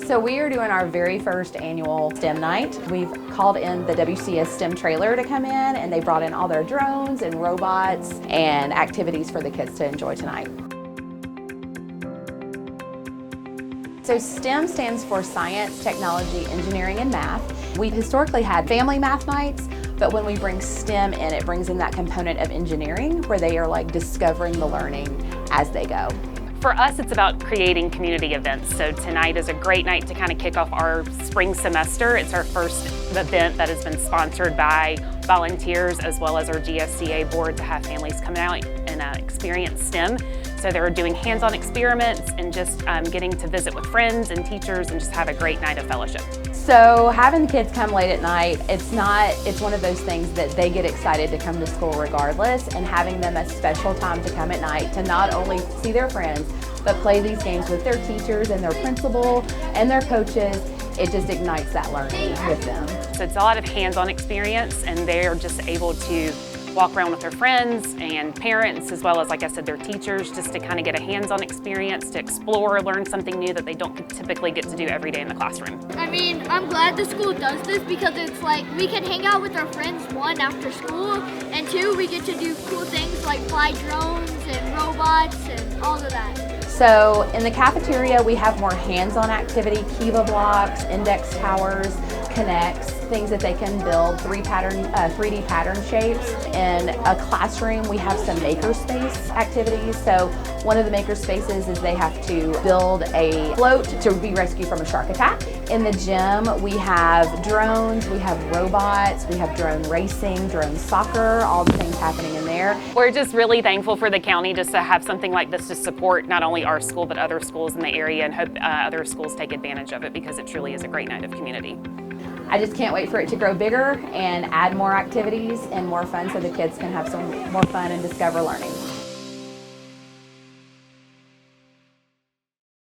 So we are doing our very first annual STEM night. We've called in the WCS STEM trailer to come in, and they brought in all their drones and robots and activities for the kids to enjoy tonight. So STEM stands for Science, Technology, Engineering, and Math. We've historically had family math nights, but when we bring STEM in, it brings in that component of engineering where they are like discovering the learning as they go. For us, it's about creating community events. So tonight is a great night to kind of kick off our spring semester. It's our first event that has been sponsored by volunteers as well as our GSCA board to have families come out and experience STEM. So they're doing hands-on experiments and just getting to visit with friends and teachers and just have a great night of fellowship. So having the kids come late at night, it's one of those things that they get excited to come to school regardless, and having them a special time to come at night to not only see their friends, but play these games with their teachers and their principal and their coaches. It just ignites that learning with them. So it's a lot of hands-on experience, and they're just able to walk around with their friends and parents, as well as, like I said, their teachers, just to kind of get a hands-on experience, to explore, learn something new that they don't typically get to do every day in the classroom. I mean, I'm glad the school does this because it's like we can hang out with our friends, one, after school, and two, we get to do cool things like fly drones and robots and all of that. So in the cafeteria, we have more hands-on activity, Kiva blocks, index towers, connects, things that they can build, 3D pattern shapes. In a classroom, we have some makerspace activities. So one of the makerspaces is they have to build a float to be rescued from a shark attack. In the gym, we have drones, we have robots, we have drone racing, drone soccer, all the things happening in there. We're just really thankful for the county just to have something like this to support not only our school but other schools in the area, and hope other schools take advantage of it because it truly is a great night of community. I just can't wait for it to grow bigger and add more activities and more fun so the kids can have some more fun and discover learning.